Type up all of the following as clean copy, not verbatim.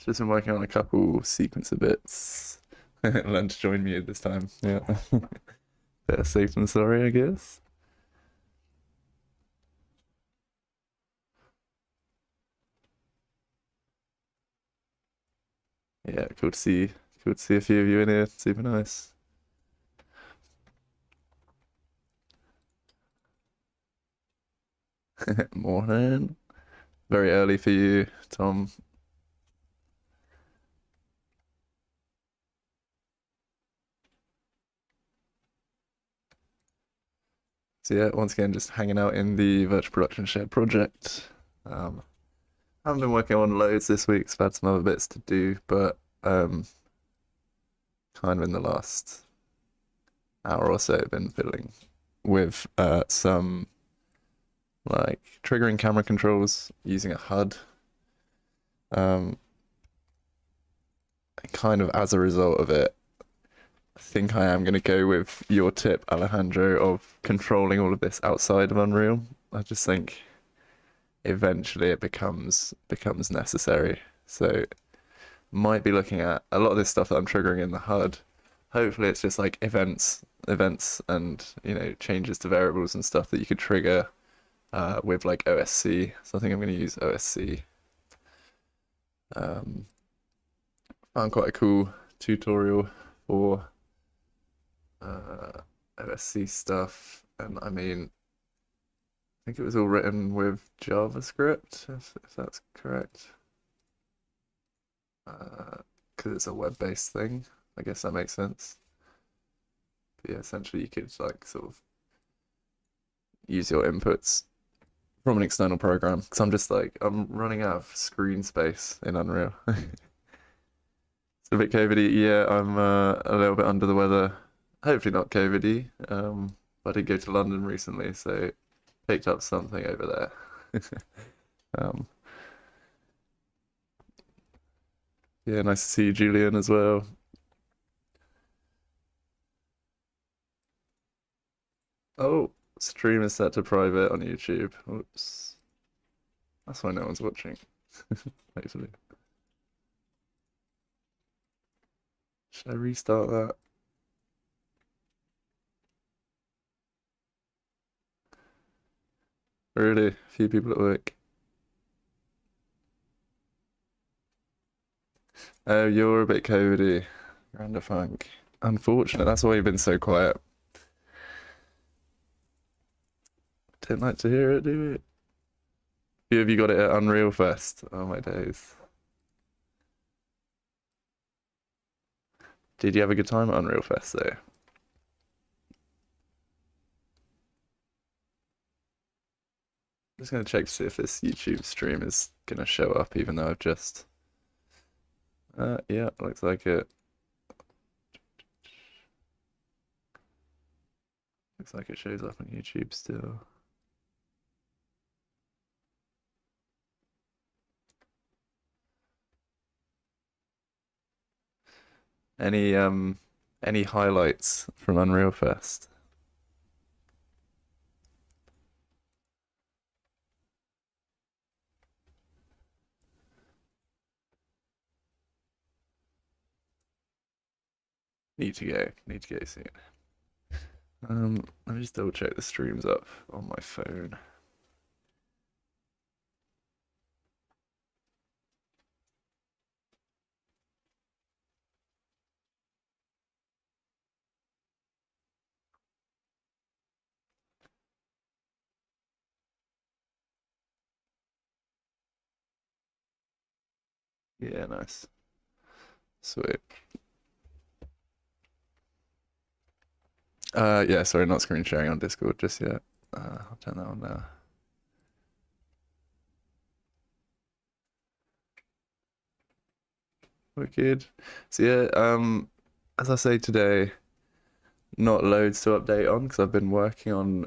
Just been working on a couple sequencer bits. Learn to join me this time. Yeah. Better safe than sorry, I guess. Yeah, cool to see a few of you in here. Super nice. Morning. Very early for you, Tom. So yeah, once again, just hanging out in the virtual production shed project. I haven't been working on loads this week, so I've had some other bits to do, but kind of in the last hour or so, I've been fiddling with some like triggering camera controls using a HUD. Kind of as a result of it, I think I am going to go with your tip, Alejandro, of controlling all of this outside of Unreal. I just think eventually it becomes necessary. So might be looking at a lot of this stuff that I'm triggering in the HUD. Hopefully it's just like events and, you know, changes to variables and stuff that you could trigger with like OSC. So I think I'm going to use OSC. Found quite a cool tutorial for OSC stuff, and I mean, I think it was all written with JavaScript, if that's correct. Because it's a web-based thing. I guess that makes sense. But yeah, essentially you could like sort of use your inputs from an external program. Because I'm running out of screen space in Unreal. It's a bit COVID-y. Yeah, I'm a little bit under the weather. Hopefully not COVID-y. I did go to London recently, so picked up something over there. Yeah, nice to see you, Julian, as well. Oh, stream is set to private on YouTube. Oops. That's why no one's watching. Hopefully. Should I restart that? Really? A few people at work. Oh, you're a bit Cody. You're under funk. Unfortunate. That's why you've been so quiet. Don't like to hear it, do we? Few of you got it at Unreal Fest. Oh my days. Did you have a good time at Unreal Fest though? I'm just gonna check to see if this YouTube stream is gonna show up, even though I've just. Yeah, looks like it. Looks like it shows up on YouTube still. Any highlights from Unreal Fest? Need to go soon. Let me just double check the streams up on my phone. Yeah, nice. Sweet. Yeah, sorry, not screen sharing on Discord just yet. I'll turn that on now. Wicked. So yeah, as I say today, not loads to update on because I've been working on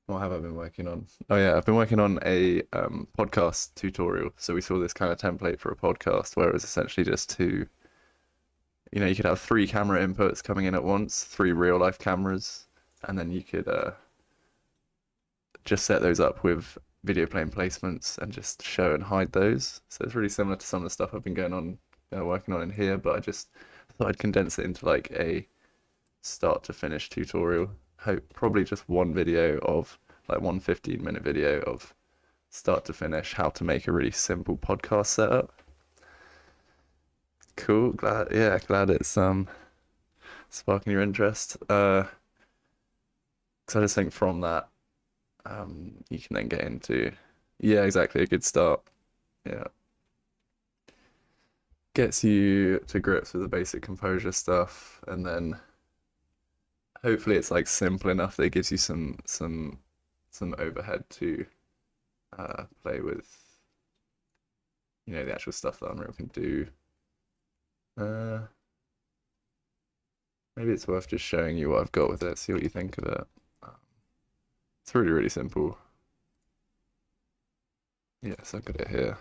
what have I been working on? Oh yeah, I've been working on a podcast tutorial. So we saw this kind of template for a podcast where it was essentially just to, you know, you could have 3 camera inputs coming in at once, 3 real life cameras, and then you could just set those up with video plane placements and just show and hide those. So it's really similar to some of the stuff I've been working on in here, but I just thought I'd condense it into like a start to finish tutorial. Probably just one video of like one 15-minute video of start to finish how to make a really simple podcast setup. Cool. Glad it's sparking your interest. So I just think from that you can then get into exactly, a good start. Yeah, gets you to grips with the basic composure stuff, and then hopefully it's like simple enough that it gives you some overhead to play with, the actual stuff that Unreal can do. Maybe it's worth just showing you what I've got with it, see what you think of it. It's really, really simple. Yes, I've got it here.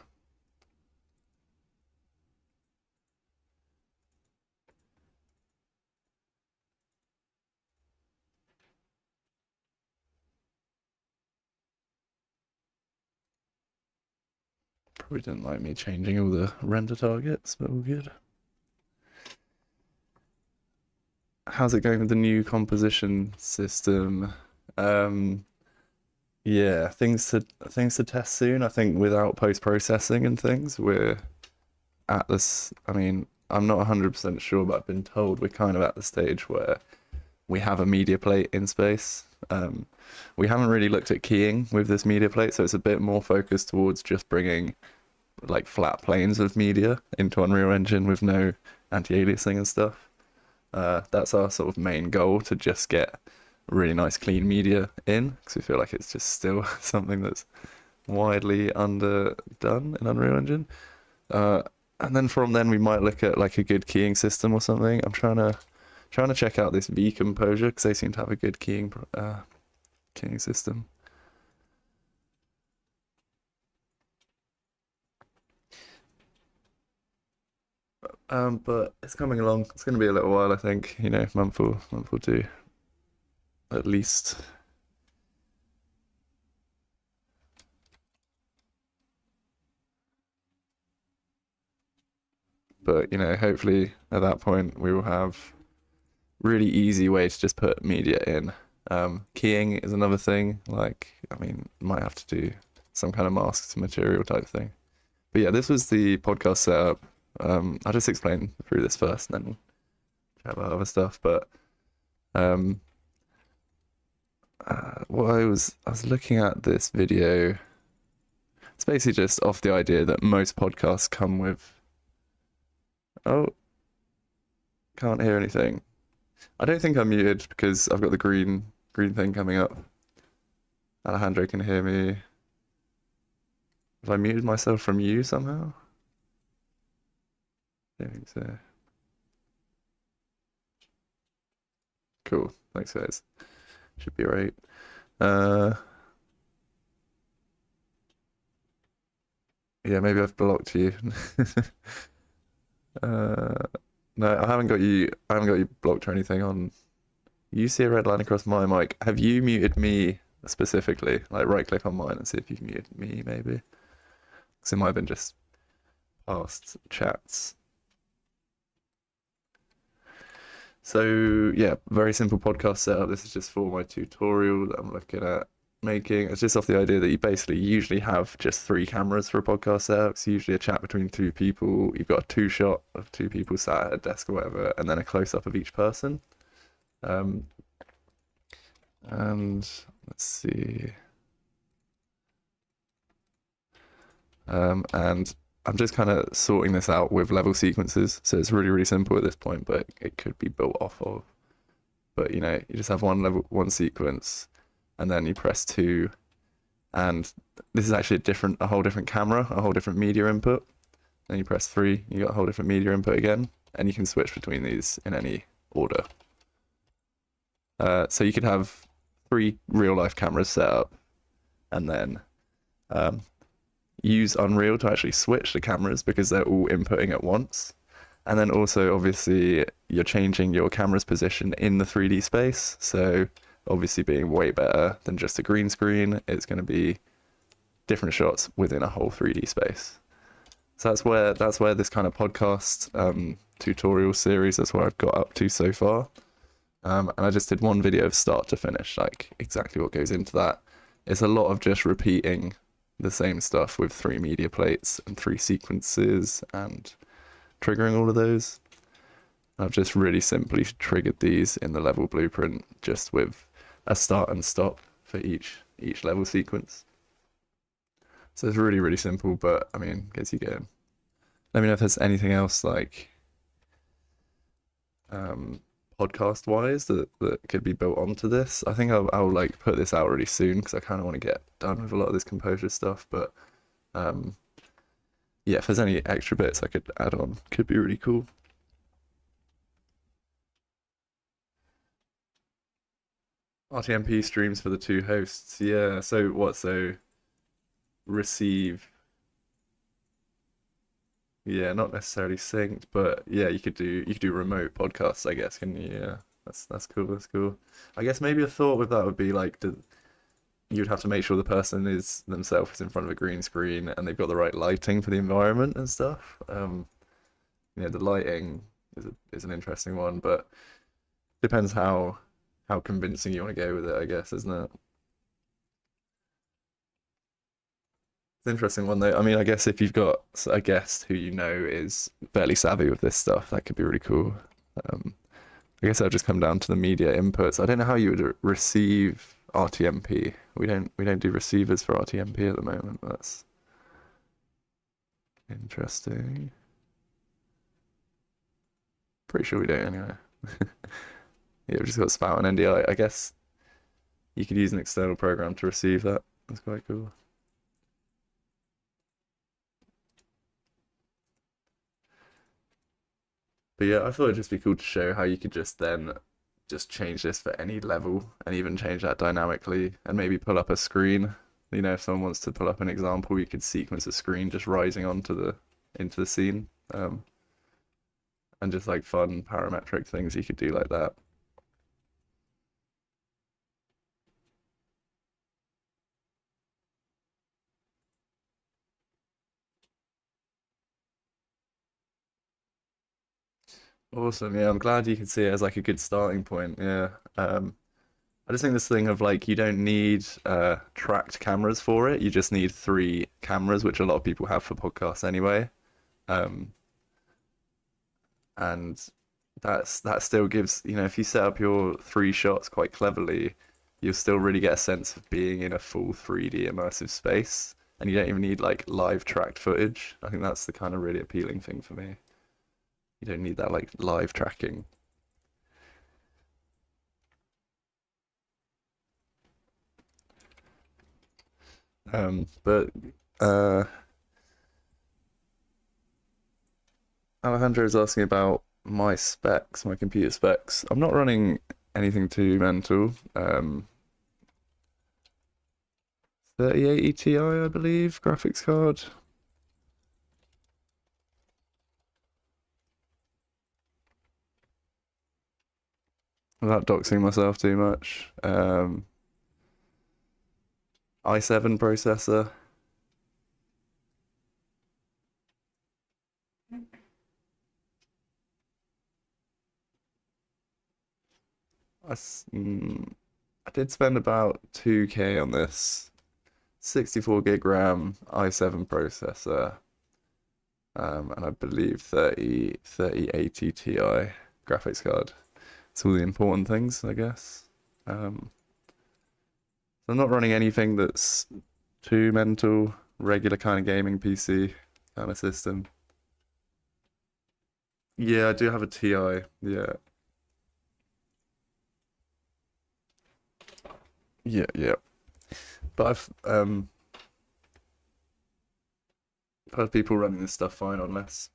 Probably didn't like me changing all the render targets, but all good. How's it going with the new composition system? Yeah, things to test soon. I think without post-processing and things, we're at this. I mean, I'm not 100% sure, but I've been told we're kind of at the stage where we have a media plate in space. We haven't really looked at keying with this media plate, so it's a bit more focused towards just bringing like flat planes of media into Unreal Engine with no anti-aliasing and stuff. That's our sort of main goal, to just get really nice clean media in, because we feel like it's just still something that's widely underdone in Unreal Engine. And then from then we might look at like a good keying system or something. I'm trying to check out this V Composure, because they seem to have a good keying system. But it's coming along. It's going to be a little while, I think. Month or two, at least. But hopefully at that point we will have really easy way to just put media in. Keying is another thing. Like, I mean, might have to do some kind of mask to material type thing. But yeah, this was the podcast setup. I'll just explain through this first, and then we'll chat about other stuff. But what I was looking at this video. It's basically just off the idea that most podcasts come with. Oh, can't hear anything. I don't think I'm muted because I've got the green thing coming up. Alejandro can hear me. Have I muted myself from you somehow? I don't think so. Cool. Thanks, guys. Should be right. Yeah, maybe I've blocked you. No, I haven't got you blocked or anything on. You see a red line across my mic. Have you muted me specifically? Like, right click on mine and see if you can mute me, maybe. Because it might have been just past chats. So yeah, very simple podcast setup. This is just for my tutorial that I'm looking at making. It's just off the idea that you basically usually have just 3 cameras for a podcast setup. It's usually a chat between 2 people. You've got a 2-shot of 2 people sat at a desk or whatever, and then a close-up of each person. And let's see. And I'm just kind of sorting this out with level sequences, so it's really, really simple at this point, but it could be built off of. But you just have one sequence, and then you press 2, and this is actually a whole different camera, a whole different media input. Then you press 3, you got a whole different media input again, and you can switch between these in any order. So you could have 3 real-life cameras set up, and then use Unreal to actually switch the cameras because they're all inputting at once. And then also, obviously, you're changing your camera's position in the 3D space. So obviously being way better than just a green screen, it's going to be different shots within a whole 3D space. So that's where this kind of podcast tutorial series, that's where I've got up to so far. And I just did one video of start to finish, like exactly what goes into that. It's a lot of just repeating the same stuff with 3 media plates and 3 sequences and triggering all of those. I've just really simply triggered these in the level blueprint just with a start and stop for each level sequence. So it's really, really simple, but I mean, gets you going. Let me know if there's anything else like podcast wise that could be built onto this. I think I'll like put this out really soon because I kind of want to get done with a lot of this composure stuff, but yeah, if there's any extra bits I could add on, could be really cool. RTMP streams for the 2 hosts. Yeah, so what? So receive. Yeah, not necessarily synced, but yeah, you could do remote podcasts, I guess, can you? Yeah. That's cool, that's cool. I guess maybe a thought with that would be like you'd have to make sure the person is themselves in front of a green screen and they've got the right lighting for the environment and stuff. The lighting is an interesting one, but depends how convincing you want to go with it, I guess, isn't it? It's an interesting one though. I mean, I guess if you've got a guest who you know is fairly savvy with this stuff, that could be really cool. I guess that'll just come down to the media inputs. I don't know how you would receive RTMP. We don't do receivers for RTMP at the moment. That's interesting. Pretty sure we don't anyway. Yeah, we've just got spout and NDI. I guess you could use an external program to receive that. That's quite cool. But yeah, I thought it'd just be cool to show how you could just then just change this for any level and even change that dynamically and maybe pull up a screen. You know, if someone wants to pull up an example, you could sequence a screen just rising into the scene. And just like fun parametric things you could do like that. Awesome. Yeah, I'm glad you could see it as like a good starting point. Yeah. I just think this thing of like you don't need tracked cameras for it. You just need 3 cameras, which a lot of people have for podcasts anyway. Um, and that still gives, if you set up your 3 shots quite cleverly, you'll still really get a sense of being in a full 3D immersive space. And you don't even need like live tracked footage. I think that's the kind of really appealing thing for me. You don't need that like live tracking. But Alejandro is asking about my specs, my computer specs. I'm not running anything too mental. 3080 Ti, I believe, graphics card. Without doxing myself too much. i7 processor. I did spend about 2K on this. 64 gig RAM, i7 processor, and I believe 3080 Ti graphics card. It's all the important things, I guess. So I'm not running anything that's too mental, regular kind of gaming PC kind of system. Yeah, I do have a Ti. Yeah. Yeah, yeah. But I've heard people running this stuff fine on less.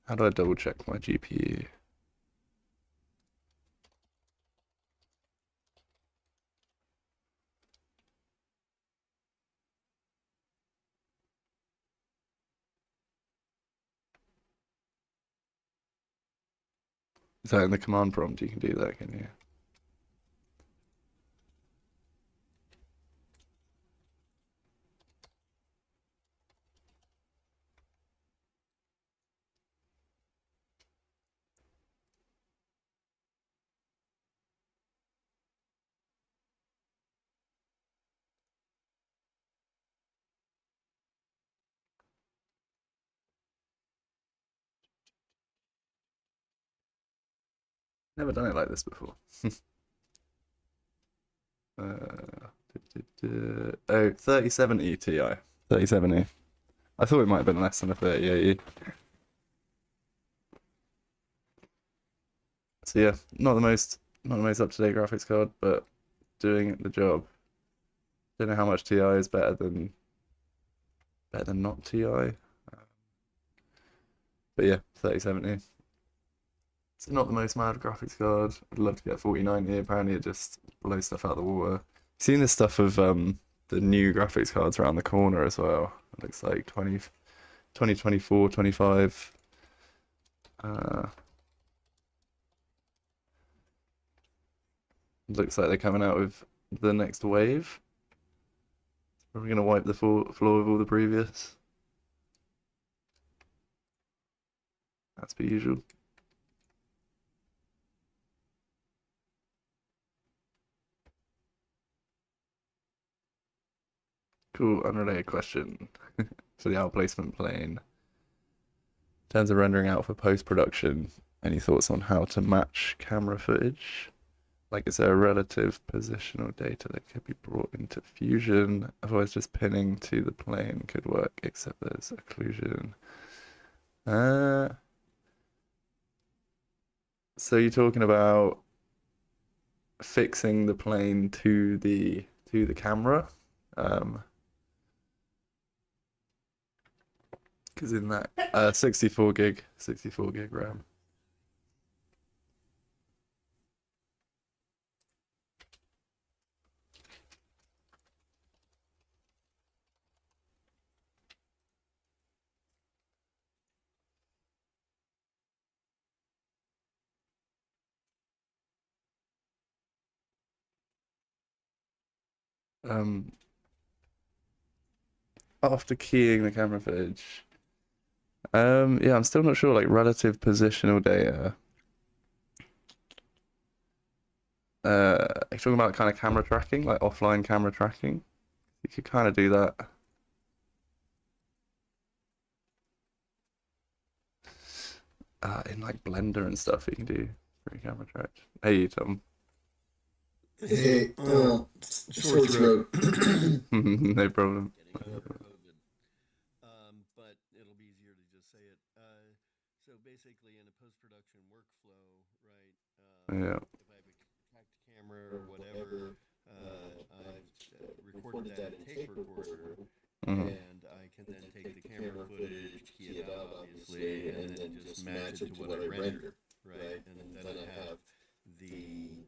How do I double check my GPU? Is that in the command prompt? You can do that, can you? Never done it like this before. Oh, 3070 Ti. 3070. I thought it might have been less than a 3080. So yeah, not the most up-to-date graphics card, but doing the job. Don't know how much Ti is better than not Ti. But yeah, 3070. It's not the most mad graphics card. I'd love to get a 4090. Apparently it just blows stuff out of the water. Seen this stuff of the new graphics cards around the corner as well. It looks like 2024, 25. Looks like they're coming out with the next wave. Probably gonna wipe the floor with all the previous. That's per usual. Cool, unrelated question for the outplacement plane. In terms of rendering out for post-production, any thoughts on how to match camera footage? Like, is there a relative positional data that could be brought into Fusion? Otherwise, just pinning to the plane could work, except there's occlusion. So you're talking about fixing the plane to the camera? Because in that 64 gig RAM. After keying the camera footage, yeah, I'm still not sure. Like relative positional data. Are you talking about kind of camera tracking, like offline camera tracking? You could kind of do that. In like Blender and stuff, you can do free camera track. Hey, Tom. Hey, sore throat. No problem. Getting over COVID. But it'll be easier to just say it. So basically, in a post-production workflow, right? Yeah. If I have a tracked camera or whatever, I've recorded that in Tape Recorder, Mm. and I can then take the camera footage, key it out, obviously, and then just match it to what I rendered, right? And then I have the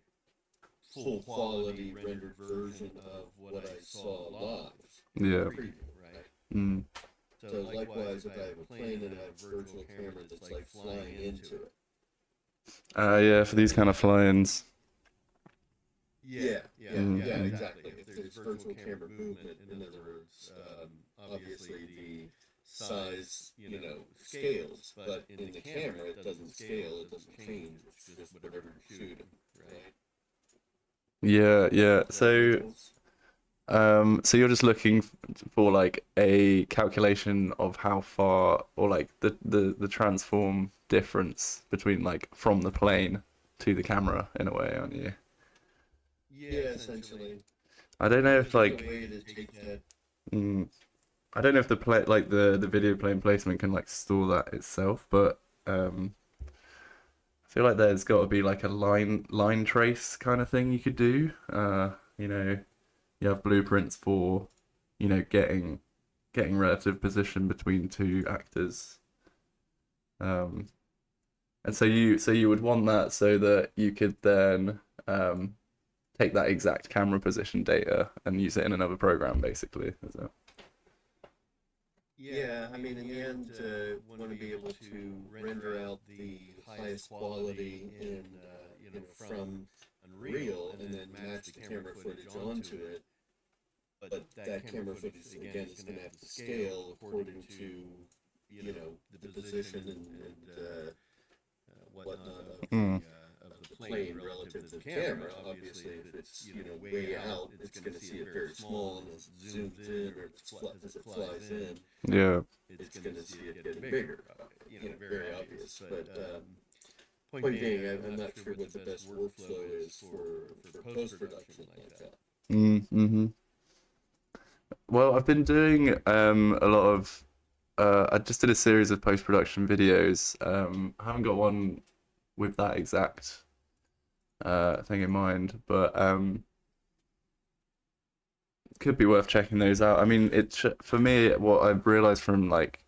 full quality rendered version of what I saw live in the Yeah. preview, right? Mm. So likewise, if I have a plane and I have a virtual camera that's like flying into it. Yeah, for these kind of fly-ins. Yeah, exactly. If there's virtual camera movement, in other words, obviously the size, scales, but in the camera it doesn't scale, it doesn't change, it's just whatever you're shooting, right? Yeah, yeah. Does that make sense? So you're just looking for like a calculation of how far, or like the transform difference between like from the plane to the camera in a way, aren't you? Yeah, essentially. I don't know if There's a like way to take that. mm, I don't know if the play like the video plane placement can like store that itself, but I feel like there's got to be like a line trace kind of thing you could do. You know, you have blueprints for, getting relative position between two actors. Um, and so you would want that so that you could then take that exact camera position data and use it in another program, basically. Is that? Yeah, I mean, in the end, want to be able to render out the highest quality in, from Unreal, and then match the camera footage onto it. But that camera footage, again, is going to have to scale according to, the position and whatnot Mm. of the plane relative to the camera. Obviously, if it's way out, it's going to see it very small, and as it zooms in or as it flies in, Yeah. it's going to see it getting bigger. Very obvious. point being, I'm not sure what the best workflow is for post production like that. Mm-hmm. Well, I've been doing a lot of. I just did a series of post production videos. I haven't got one with that exact thing in mind, but could be worth checking those out. I mean, for me, what I've realized from like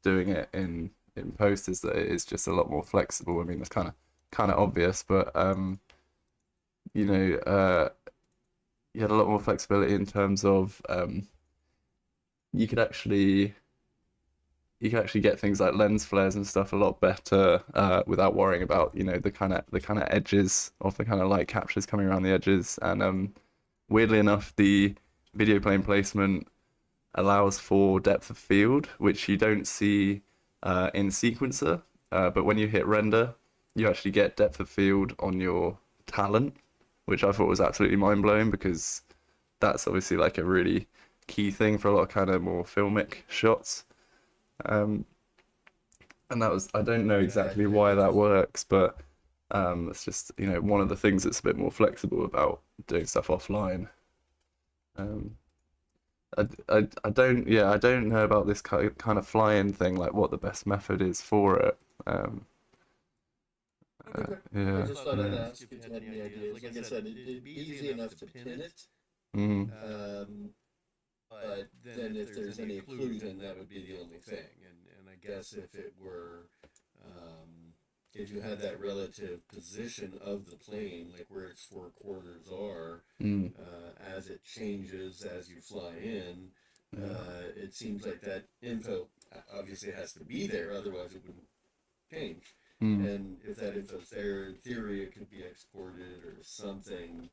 doing it in post is that it is just a lot more flexible. I mean, it's kind of obvious, but you know, you had a lot more flexibility in terms of you could actually you can actually get things like lens flares and stuff a lot better without worrying about the kind of edges of the kind of light captures coming around the edges. And weirdly enough, the video plane placement allows for depth of field, which you don't see in sequencer. But when you hit render, you actually get depth of field on your talent, which I thought was absolutely mind blowing because that's obviously like a really key thing for a lot of kind of more filmic shots. Um, and that was I don't know exactly why that works, but it's just one of the things that's a bit more flexible about doing stuff offline. Um, I don't know about this kind of fly-in thing, like what the best method is for it. Um, Okay. I yeah, just thought I'd yeah. ask if you had any ideas. Like I said, it'd be easy enough to pin it. Mm, But then if there's any occlusion, that would be the only thing. And I guess if it were, if you had that relative position of the plane, like where its four corners are, mm, as it changes as you fly in, yeah, it seems like that info obviously has to be there, otherwise it wouldn't change. mm, And if that info's there, in theory, it could be exported or something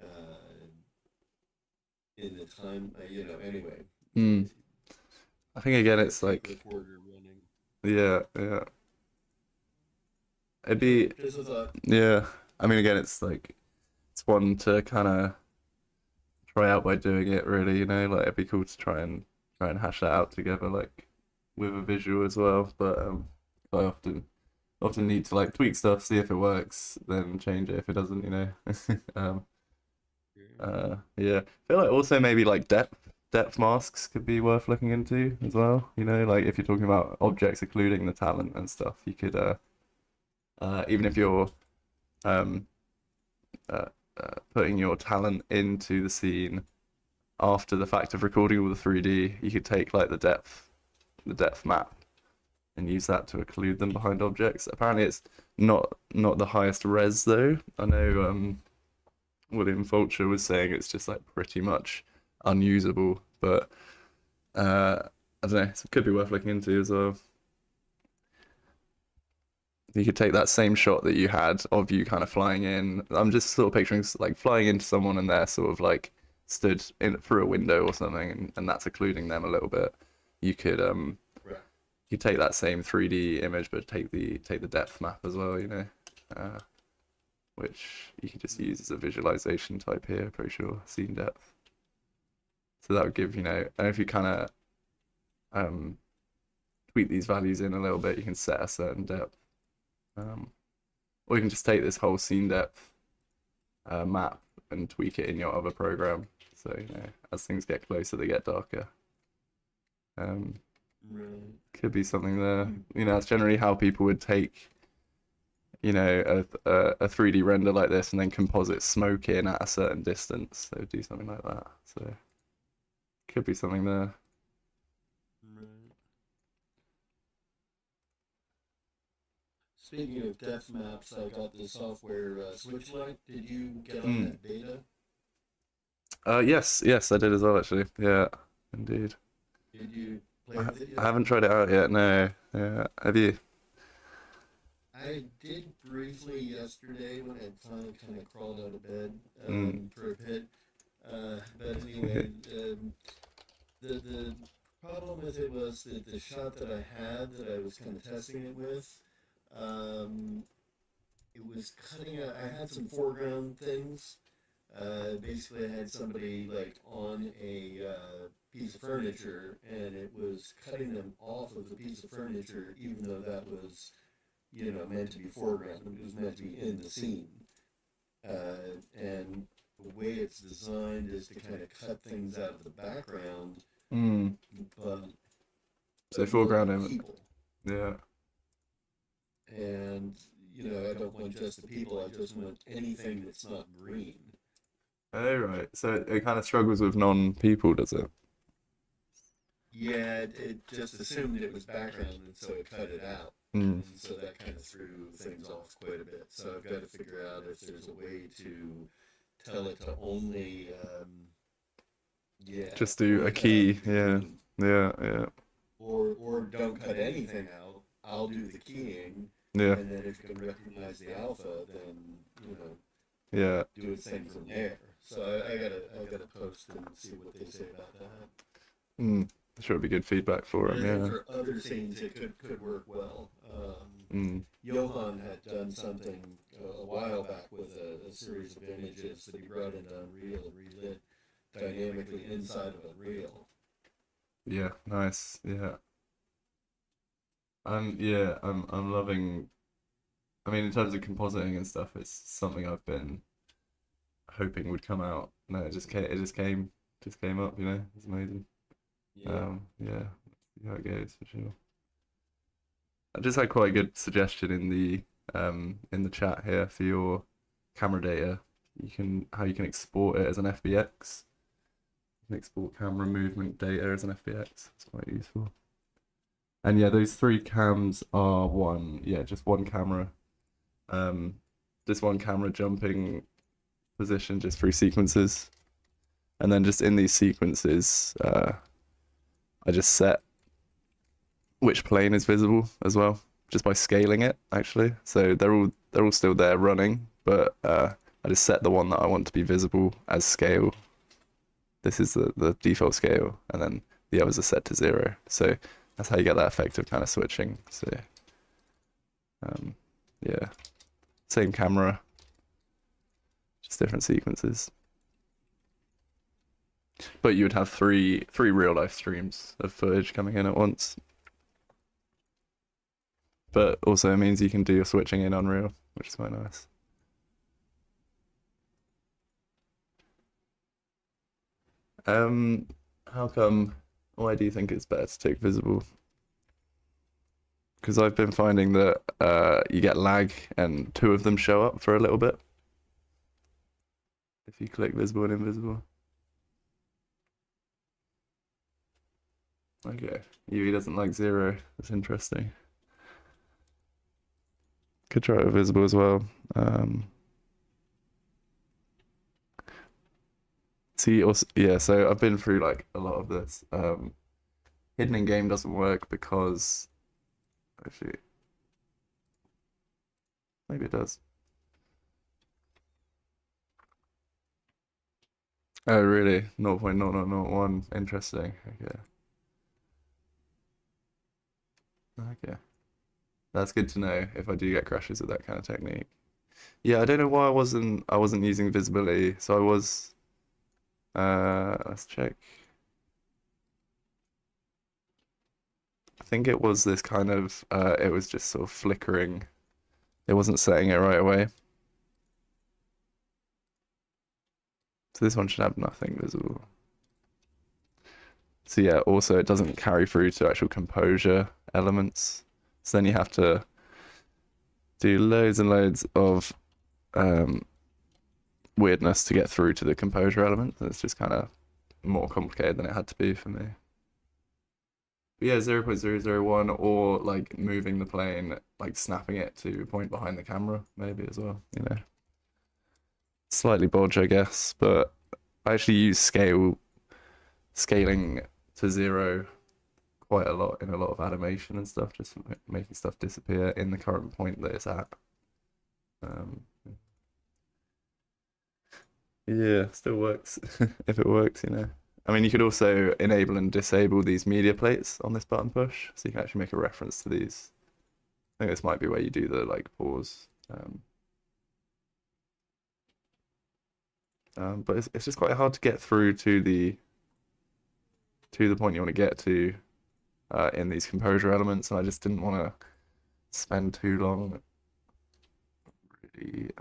uh, in the time, anyway. mm. I think again, Get a it's tape like, recorder running. yeah, yeah. It'd Okay, be, just a thought. yeah. I mean, again, it's like it's one to kind of try out by doing it. Really, like it'd be cool to try and hash that out together, like with a visual as well. But I often need to like tweak stuff, see if it works, then change it if it doesn't. um, yeah. I feel like also maybe like depth masks could be worth looking into as well. Like if you're talking about objects occluding the talent and stuff, you could even if you're um uh, putting your talent into the scene after the fact of recording all the 3D, you could take like the depth map and use that to occlude them behind objects. Apparently, it's not the highest res though. I know William Fulcher was saying it's just like pretty much unusable, but I don't know. It could be worth looking into as well. You could take that same shot that you had of you kind of flying in. I'm just sort of picturing like flying into someone and they're sort of like stood in through a window or something, and that's occluding them a little bit. You could Right. you take that same 3D image, but take the depth map as well. Uh, which you can just use as a visualization type here. Pretty sure scene depth. So that would give and if you kind of um tweak these values in a little bit, you can set a certain depth. Um, or you can just take this whole scene depth map and tweak it in your other program. So as things get closer, they get darker. Um, Right. could be something there. That's generally how people would take a 3D render like this and then composite smoke in at a certain distance. They would do something like that. So could be something there. Right. Speaking of depth maps, I got the software Switchlight. Did you get on Mm. that beta? Yes, I did as well actually. Yeah, indeed. Did you play I, with it I yet? haven't tried it out yet. No. Yeah. Have you? I did briefly yesterday when I finally kind of crawled out of bed Mm. for a bit. But anyway, the problem with it was that the shot that I had that I was kind of testing it with, um, it was cutting out. I had some foreground things. Basically, I had somebody like on a piece of furniture, and it was cutting them off of the piece of furniture, even though that was meant to be foreground. It was meant to be in the scene. And the way it's designed is to kind of cut things out of the background, but So foreground more image. people. Yeah. And I don't want just the people. I just want anything that's not green. Oh, right. So it kind of struggles with non-people, does it? Yeah, it just assumed it was background, and so it cut it out. Mm. And so that kind of threw things off quite a bit. So I've got to figure out if there's a way to tell it to only, Just do a point key. out the Yeah. green. Yeah. Or don't cut anything out. I'll do the keying, Yeah. and then if you can recognize the alpha, then Yeah. do its thing from there. So I gotta post and see what they say about that. Mm. Sure, it'd be good feedback for him. And then Yeah. for other scenes, it could work well. Mm. Johan had done something a while back with a series of images that he brought into Unreal and relit dynamically inside of Unreal. Yeah. Nice. Yeah. Yeah. I'm loving. I mean, in terms of compositing and stuff, it's something I've been hoping would come out. No, it just came. It just came up. It's amazing. Yeah. Yeah. See how it goes for sure. I just had quite a good suggestion in the chat here for your camera data. How you can export it as an FBX. You can export camera movement data as an FBX. It's quite useful. And yeah, those three cams are just one camera. Just one camera jumping position just through sequences. And then just in these sequences, I just set which plane is visible as well, just by scaling it actually. So they're all still there running, but I just set the one that I want to be visible as scale. This is the default scale, and then the others are set to 0. So that's how you get that effect of kind of switching. So yeah, same camera, just different sequences. But you would have three real life streams of footage coming in at once. But also it means you can do your switching in Unreal, which is quite nice. How come? Why do you think it's better to take visible? Because I've been finding that you get lag and two of them show up for a little bit if you click visible and invisible. Okay, UV doesn't like 0. That's interesting. Could try it with visible as well. See, also, yeah, so I've been through like a lot of this. Hidden in game doesn't work because actually maybe it does. Oh, really? 0.0001. Interesting. Okay. Okay. That's good to know if I do get crashes with that kind of technique. Yeah, I don't know why I wasn't using visibility. So I was let's check. I think it was this kind of it was just sort of flickering. It wasn't setting it right away. So this one should have nothing visible. So yeah, also it doesn't carry through to actual composure elements. So then you have to do loads and loads of weirdness to get through to the composure element. It's just kind of more complicated than it had to be for me. But yeah, 0.001 or like moving the plane, like snapping it to a point behind the camera, maybe as well, Slightly bodge, I guess, but I actually use scaling to 0 quite a lot in a lot of animation and stuff, just making stuff disappear in the current point that it's at. Yeah, still works if it works, I mean, you could also enable and disable these media plates on this button push, so you can actually make a reference to these. I think this might be where you do the like pause. But it's just quite hard to get through to the point you want to get to in these composure elements, and I just didn't want to spend too long really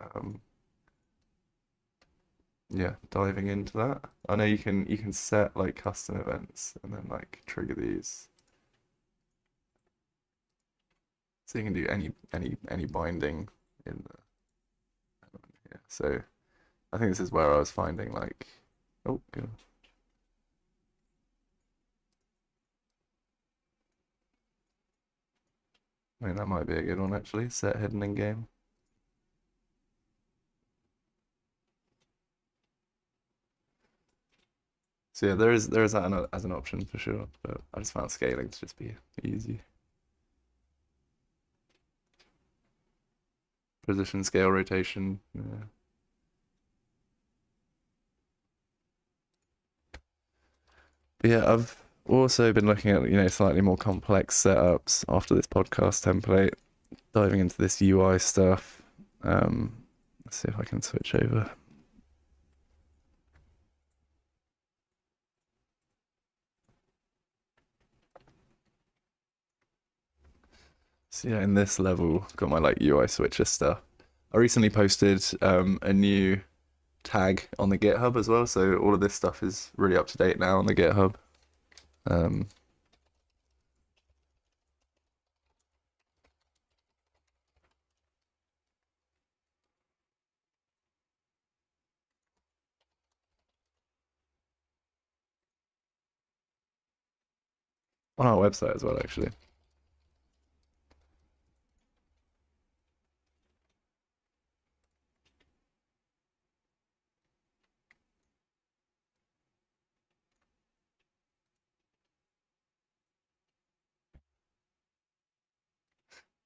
yeah, diving into that. I know you can set like custom events and then like trigger these. So you can do any binding in the yeah. So I think this is where I was finding like oh good. I mean that might be a good one actually. Set hidden in game. So yeah, there is that as an option for sure, but I just found scaling to just be easy. Position, scale, rotation. Yeah. But yeah, I've also been looking at slightly more complex setups after this podcast template, diving into this UI stuff. Let's see if I can switch over. So yeah, in this level, got my like UI switcher stuff. I recently posted a new tag on the GitHub as well, so all of this stuff is really up to date now on the GitHub. Um, on our website as well, actually.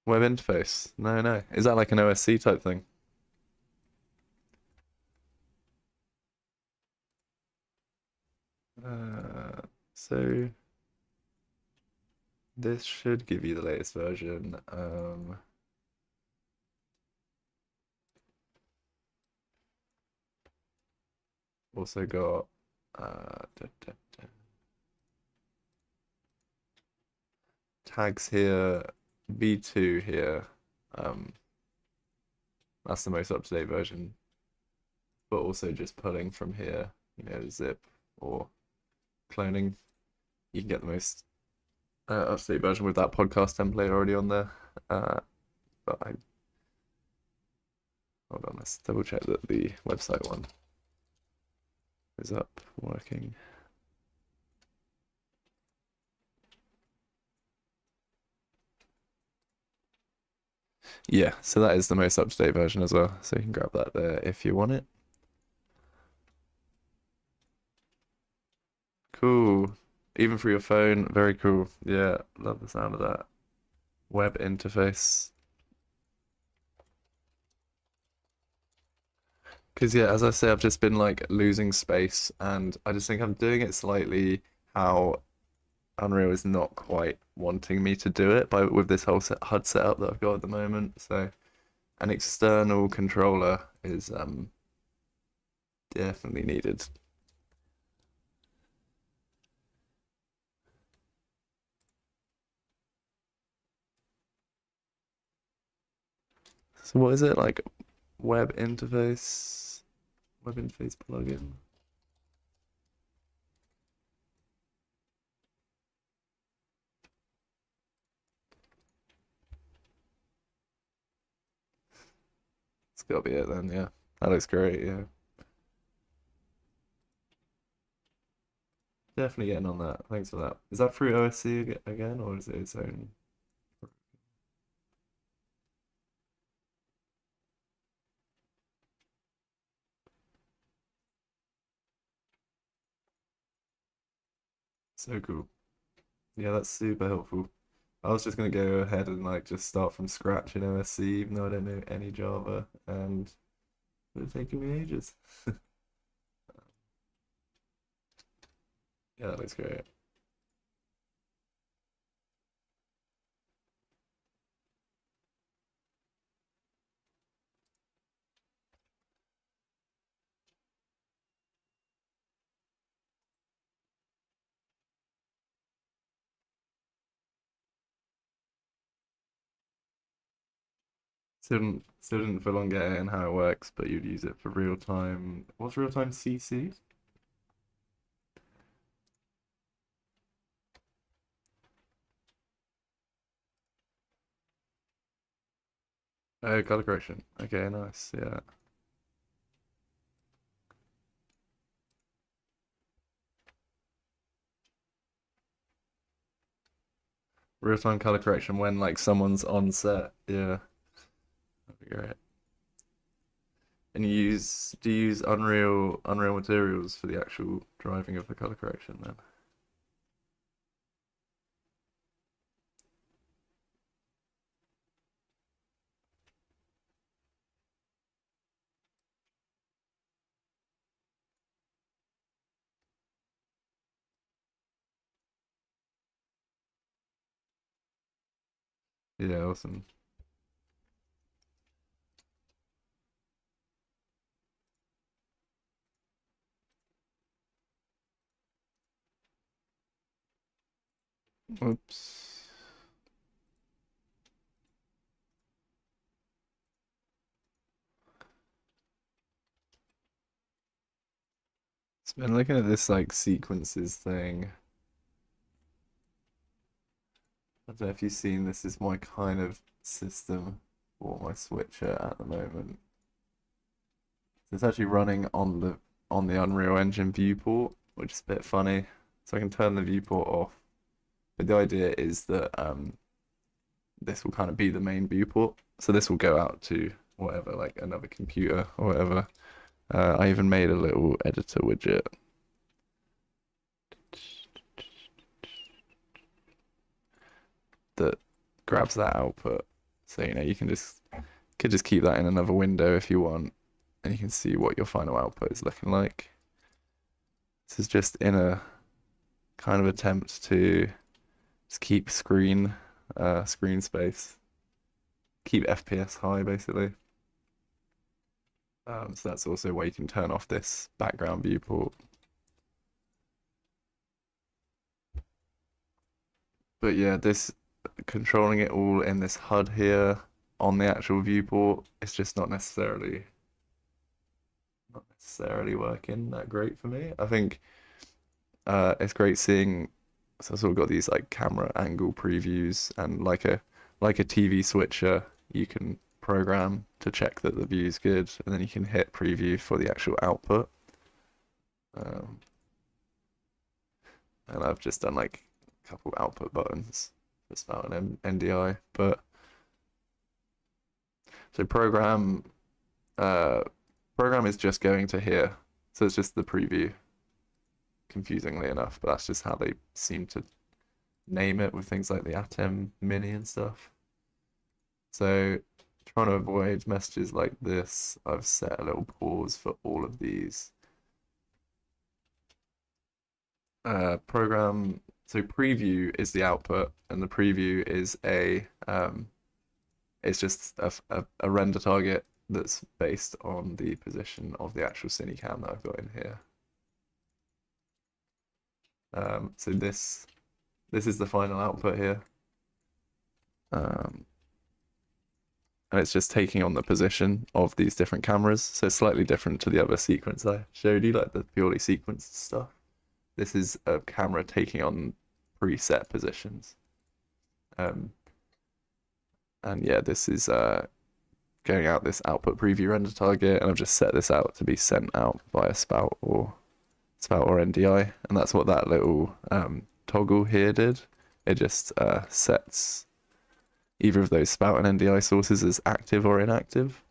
Web interface. No, no. Is that like an OSC type thing? So this should give you the latest version. Also got tags here, V2 here. Um, that's the most up-to-date version, but also just pulling from here, zip or cloning. You can get the most up-to-date version with that podcast template already on there. But hold on, let's double check that the website one is up, working. Yeah, so that is the most up-to-date version as well. So you can grab that there if you want it. Cool. Even for your phone, very cool. Yeah, love the sound of that. Web interface. Because yeah, as I say, I've just been like losing space, and I just think I'm doing it slightly how Unreal is not quite wanting me to do it by with this whole HUD setup that I've got at the moment. So an external controller is definitely needed. So what is it like? Web interface, web interface plugin. It's gotta be it then, yeah. That looks great, yeah. Definitely getting on that. Thanks for that. Is that through OSC again, or is it its own? So cool. Yeah, that's super helpful. I was just gonna go ahead and like just start from scratch in OSC, even though I don't know any Java, and it would have taken me ages. Yeah, that looks great. Still didn't full on get it and how it works, but you'd use it for real time. What's real time CC? Oh, color correction. Okay, nice. Yeah. Real time color correction when like someone's on set. Yeah, that'd be great. And do you use Unreal materials for the actual driving of the color correction then? Yeah, awesome. Oops. It's been looking at this like sequences thing. I don't know if you've seen this is my kind of system for my switcher at the moment. So it's actually running on the Unreal Engine viewport, which is a bit funny. So I can turn the viewport off. But the idea is that this will kind of be the main viewport. So this will go out to whatever, like another computer or whatever. I even made a little editor widget that grabs that output. So you know you can could just keep that in another window if you want, and you can see what your final output is looking like. This is just in a kind of attempt to just keep screen space, keep FPS high basically. So that's also where you can turn off this background viewport. But yeah, this controlling it all in this HUD here on the actual viewport is just not necessarily working that great for me. I think it's great seeing. So I've sort of got these like camera angle previews and like a TV switcher, you can program to check that the view is good, and then you can hit preview for the actual output. Um, and I've just done like a couple output buttons for spout and NDI, but so uh, program is just going to here, so it's just the preview. Confusingly enough, but that's just how they seem to name it with things like the Atom Mini and stuff. So trying to avoid messages like this, I've set a little pause for all of these. Program, so preview is the output, and the preview is it's just a render target that's based on the position of the actual Cinecam that I've got in here. So this is the final output here. And it's just taking on the position of these different cameras. So it's slightly different to the other sequence I showed you, like the purely sequenced stuff. This is a camera taking on preset positions. And yeah, this is going out this output preview render target, and I've just set this out to be sent out via spout or NDI, and that's what that little toggle here did. It just sets either of those spout and NDI sources as active or inactive.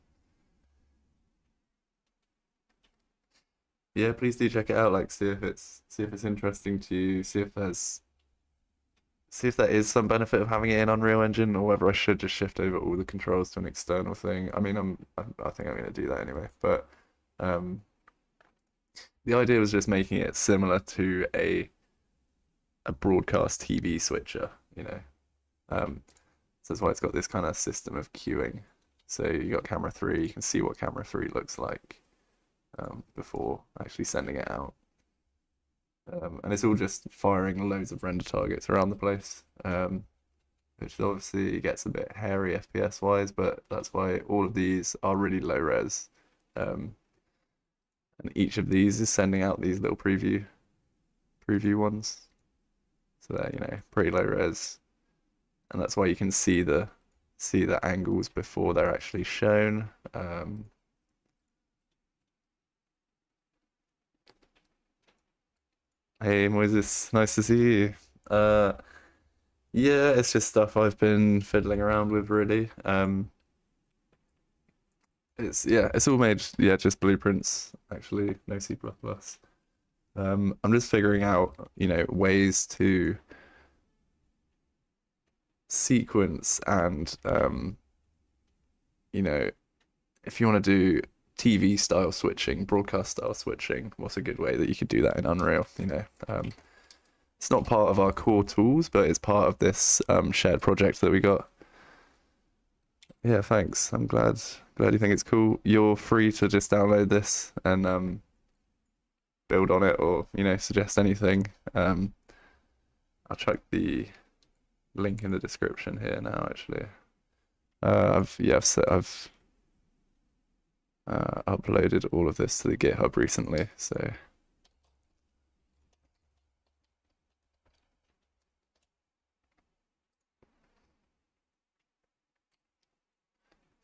Yeah, please do check it out. Like, see if it's interesting to you. See if there is some benefit of having it in Unreal Engine, or whether I should just shift over all the controls to an external thing. I mean, I think I'm going to do that anyway. But the idea was just making it similar to a broadcast TV switcher, you know. So that's why it's got this kind of system of queuing. So you got camera 3, you can see what camera 3 looks like before actually sending it out. And it's all just firing loads of render targets around the place. which obviously gets a bit hairy FPS wise, but that's why all of these are really low res. And each of these is sending out these little preview ones. So they're, you know, pretty low res. And that's why you can see the angles before they're actually shown. Hey Moises, nice to see you. Yeah, it's just stuff I've been fiddling around with really. It's all made, yeah, just blueprints actually, no C++. I'm just figuring out, you know, ways to sequence and you know, if you want to do TV style switching, broadcast style switching, what's a good way that you could do that in Unreal, you know? It's not part of our core tools, but it's part of this shared project that we got. Yeah, thanks. I'm glad you think it's cool. You're free to just download this and build on it, or you know, suggest anything. I'll chuck the link in the description here now. Actually, I've uploaded all of this to the GitHub recently, so.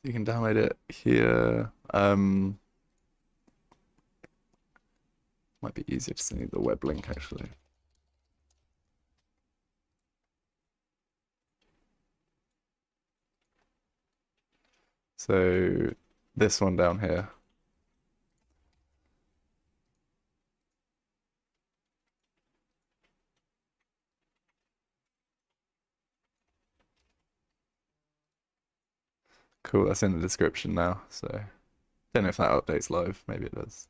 You can download it here. Might be easier to send you the web link actually. So this one down here. Cool, that's in the description now. So don't know if that updates live. Maybe it does.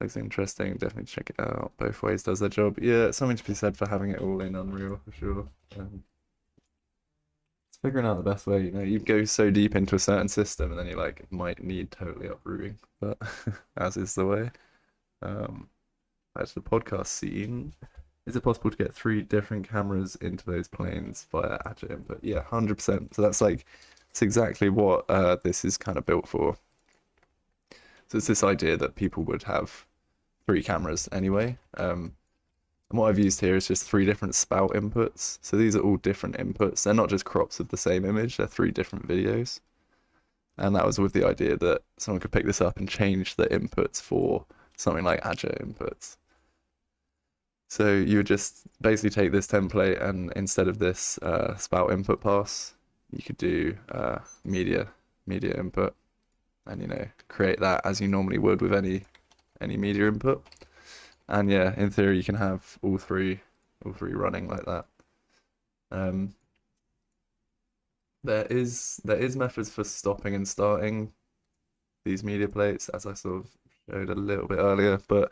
Looks interesting. Definitely check it out. Both ways does their job. Yeah, something to be said for having it all in Unreal for sure. It's figuring out the best way. You know, you go so deep into a certain system, and then you like might need totally uprooting, but as is the way. Back to the podcast scene. Is it possible to get 3 different cameras into those planes via Agile input? Yeah, 100%. So it's exactly what this is kind of built for. So it's this idea that people would have 3 cameras anyway. And what I've used here is just 3 different spout inputs. So these are all different inputs. They're not just crops of the same image, they're 3 different videos. And that was with the idea that someone could pick this up and change the inputs for something like Agile inputs. So you would just basically take this template, and instead of this spout input pass, you could do media input, and you know, create that as you normally would with any media input. And yeah, in theory, you can have all three running like that. There is methods for stopping and starting these media plates, as I sort of showed a little bit earlier, but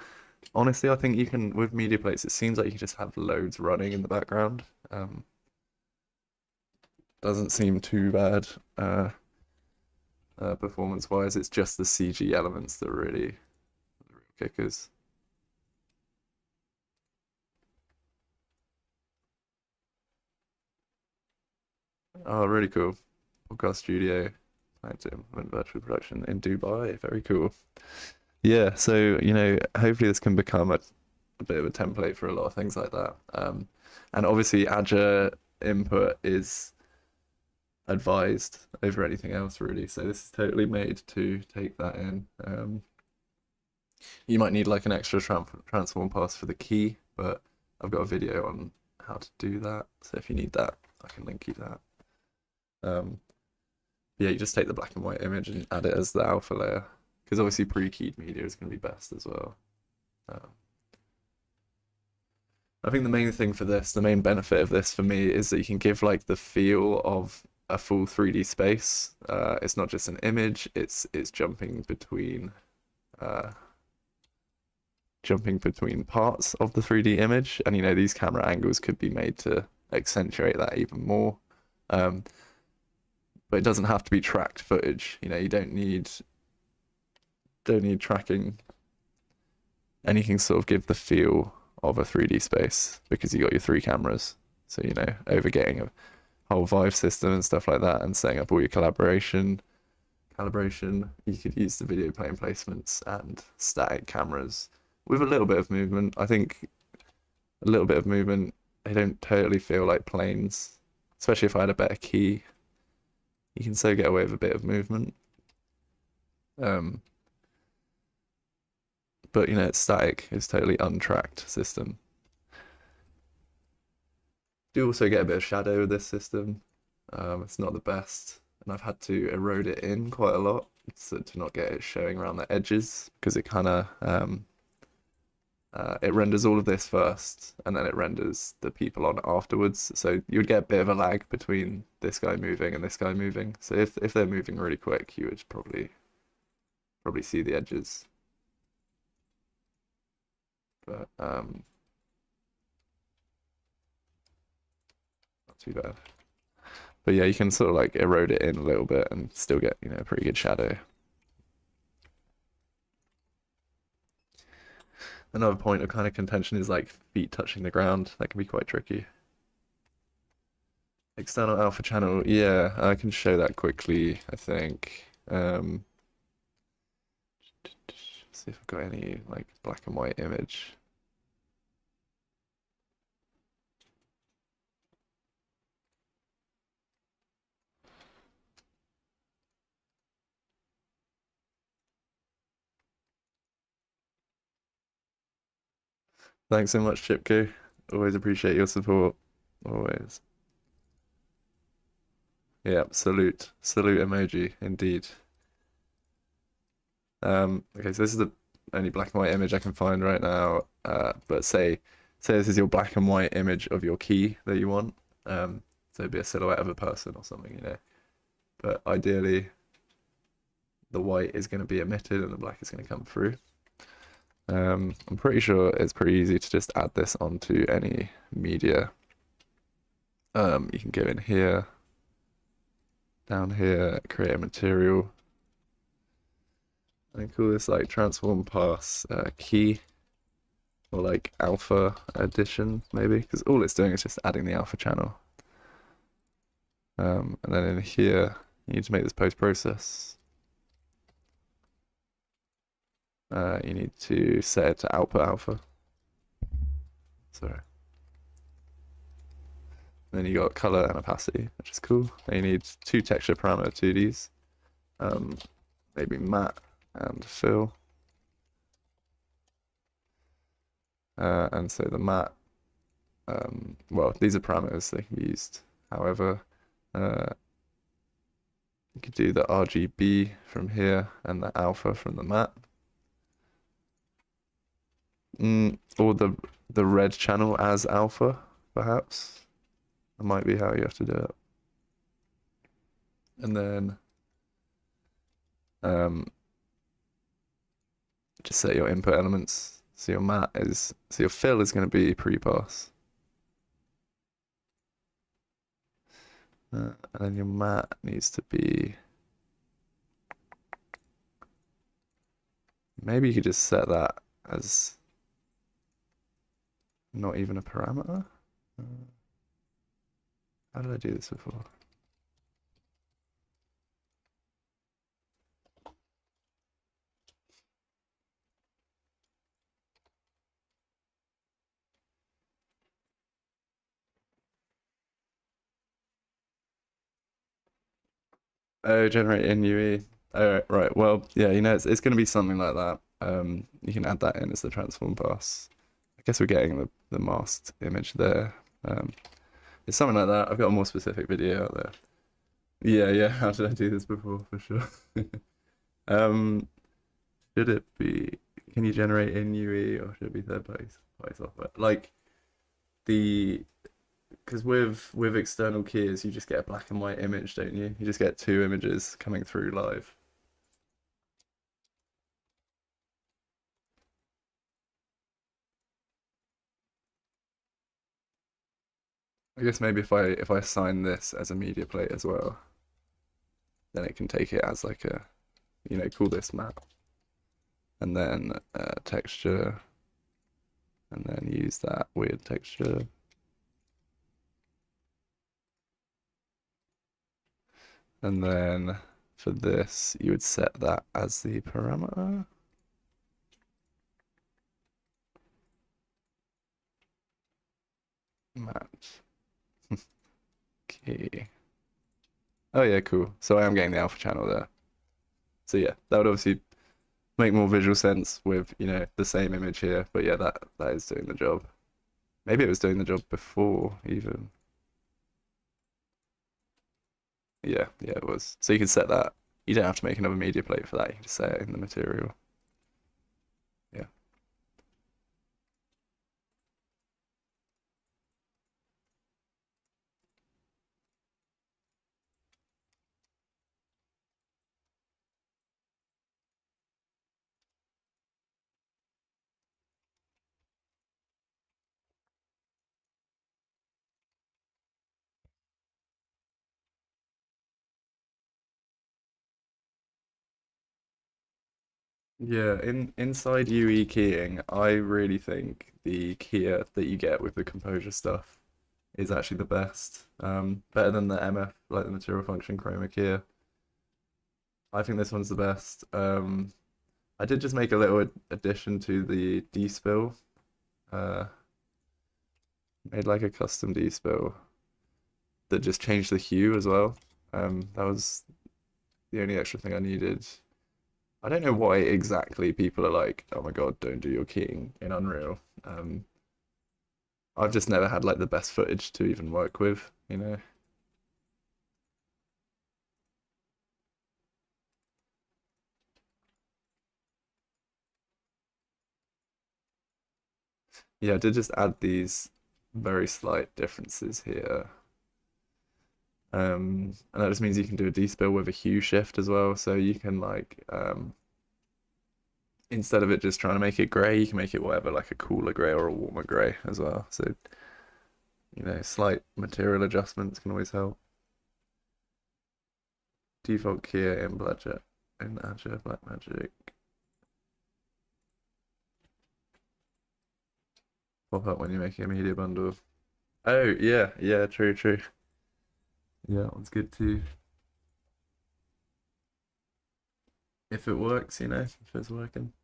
honestly, I think you can, with media plates, it seems like you can just have loads running in the background. Doesn't seem too bad performance-wise. It's just the CG elements that are really the real kickers. Oh, really cool. Podcast studio. Planned to implement virtual production in Dubai. Very cool. Yeah, so you know, hopefully this can become a bit of a template for a lot of things like that. And obviously Azure input is advised over anything else really. So this is totally made to take that in. You might need like an extra transform pass for the key, but I've got a video on how to do that. So if you need that, I can link you that. Yeah, you just take the black and white image and add it as the alpha layer, because obviously pre-keyed media is going to be best as well. I think the main thing for this, the main benefit of this for me, is that you can give like the feel of a full 3D space. It's not just an image, it's jumping between parts of the 3D image, and you know, these camera angles could be made to accentuate that even more. But it doesn't have to be tracked footage. You know, you don't need tracking. And you can sort of give the feel of a 3D space because you got your 3 cameras. So, you know, overgetting a whole Vive system and stuff like that and setting up all your calibration, you could use the video plane placements and static cameras with a little bit of movement. I think a little bit of movement, they don't totally feel like planes, especially if I had a better key. You can so get away with a bit of movement. But you know, it's static, it's totally untracked system. Do also get a bit of shadow with this system. It's not the best, and I've had to erode it in quite a lot so to not get it showing around the edges because it kind of it renders all of this first and then it renders the people on afterwards. So you would get a bit of a lag between this guy moving and this guy moving. So if they're moving really quick, you would probably see the edges. But not too bad. But yeah, you can sort of like erode it in a little bit and still get, you know, a pretty good shadow. Another point of kind of contention is like feet touching the ground. That can be quite tricky. External alpha channel, yeah, I can show that quickly, I think. See if I've got any like black and white image. Thanks so much, Chipko. Always appreciate your support. Always. Yeah, salute. Salute emoji, indeed. Okay, so this is the only black and white image I can find right now. But say this is your black and white image of your key that you want. So it'd be a silhouette of a person or something, you know. But ideally, the white is going to be emitted and the black is going to come through. I'm pretty sure it's pretty easy to just add this onto any media. You can go in here, down here, create a material, and call this like transform pass key, or like alpha addition maybe, because all it's doing is just adding the alpha channel. And then in here, you need to make this post-process. You need to set it to output alpha. Sorry. Then you got color and opacity, which is cool. Then you need 2 texture parameter 2Ds. Maybe matte and fill. And so the matte, well, these are parameters, they can be used. However, you could do the RGB from here and the alpha from the matte. Or the red channel as alpha, perhaps. That might be how you have to do it. And then just set your input elements. So your matte is, so your fill is going to be pre-pass. And then your matte needs to be, maybe you could just set that as not even a parameter. How did I do this before? Oh, generate in UE. Oh, right. Well, yeah, you know, it's going to be something like that. You can add that in as the transform pass. I guess we're getting the masked image there. It's something like that. I've got a more specific video out there. Yeah. How did I do this before? For sure. Should it be? Can you generate in UE or should it be third-party software? Like because with external keys, you just get a black and white image, don't you? You just get 2 images coming through live. I guess maybe if I assign this as a media plate as well, then it can take it as like a, you know, call this map. And then texture. and then use that weird texture. And then for this, you would set that as the parameter. Match. Okay. Oh yeah, cool. So I am getting the alpha channel there. So yeah, that would obviously make more visual sense with, you know, the same image here. But yeah, that is doing the job. Maybe it was doing the job before even. Yeah, it was. So you can set that. You don't have to make another media plate for that. You can just set it in the material. Yeah. Yeah, inside UE keying, I really think the keyer that you get with the composure stuff is actually the best. Better than the MF, like the material function chroma keyer. I think this one's the best. I did just make a little addition to the despill. Uh, made like a custom despill that just changed the hue as well. That was the only extra thing I needed. I don't know why exactly people are like, oh my God, don't do your keying in Unreal. I've just never had like the best footage to even work with, you know. Yeah, I did just add these very slight differences here. And that just means you can do a despill with a hue shift as well. So you can like instead of it just trying to make it gray, you can make it whatever, like a cooler gray or a warmer gray as well. So, you know, slight material adjustments can always help. Default keyer in Bludget in Azure Blackmagic. Pop up when you're making a media bundle. Oh yeah, true. Yeah, that one's good too. If it works, you know, if it's working.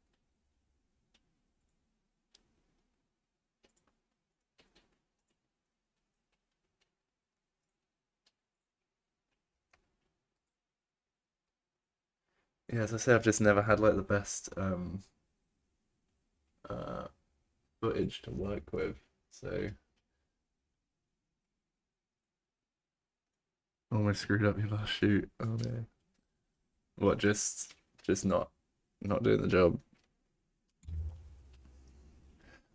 Yeah, as I say, I've just never had like the best uh footage to work with. So almost screwed up your last shoot. Oh no. What, just not doing the job.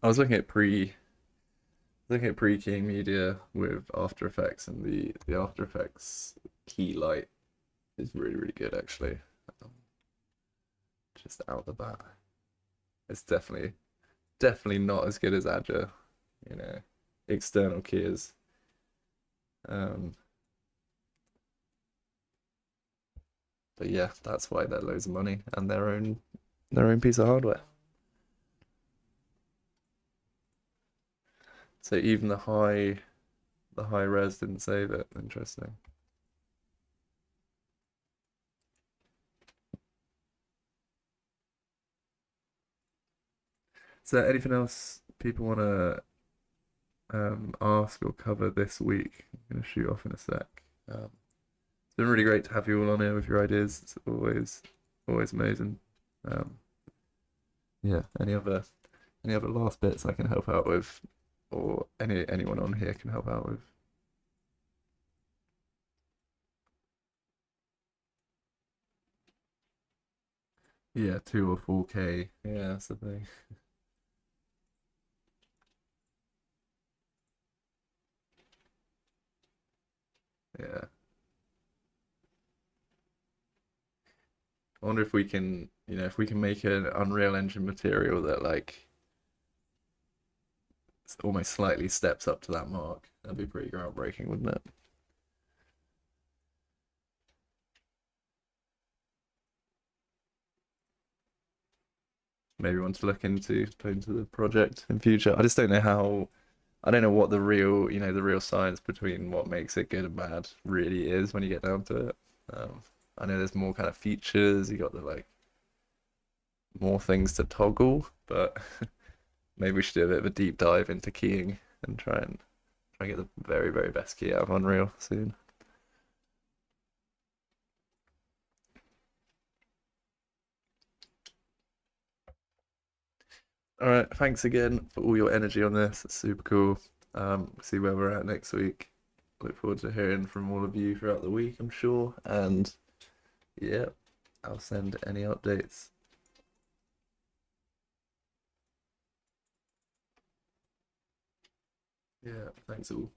I was looking at pre-keying media with After Effects, and the After Effects key light is really good actually. Um, just out the bat. It's definitely not as good as Azure, you know, external keys. Um, but yeah, that's why they're loads of money and their own piece of hardware. So even the high res didn't save it. Interesting. Is there anything else people want to ask or cover this week? I'm gonna shoot off in a sec. It's been really great to have you all on here with your ideas. It's always amazing. Um, yeah. Any other last bits I can help out with, or anyone on here can help out with? Yeah, 2 or 4K. Yeah, that's the thing. Yeah. I wonder if we can, you know, if we can make an Unreal Engine material that like almost slightly steps up to that mark. That'd be pretty groundbreaking, wouldn't it? maybe want to look into putting to the project in future. I just don't know how. I don't know what the real, the real science between what makes it good and bad really is when you get down to it. I know there's more kind of features. You got the like more things to toggle, but maybe we should do a bit of a deep dive into keying and try and get the very, very best key out of Unreal soon. All right, thanks again for all your energy on this. It's super cool. We'll see where we're at next week. Look forward to hearing from all of you throughout the week, I'm sure. And yeah, I'll send any updates. Yeah, thanks all.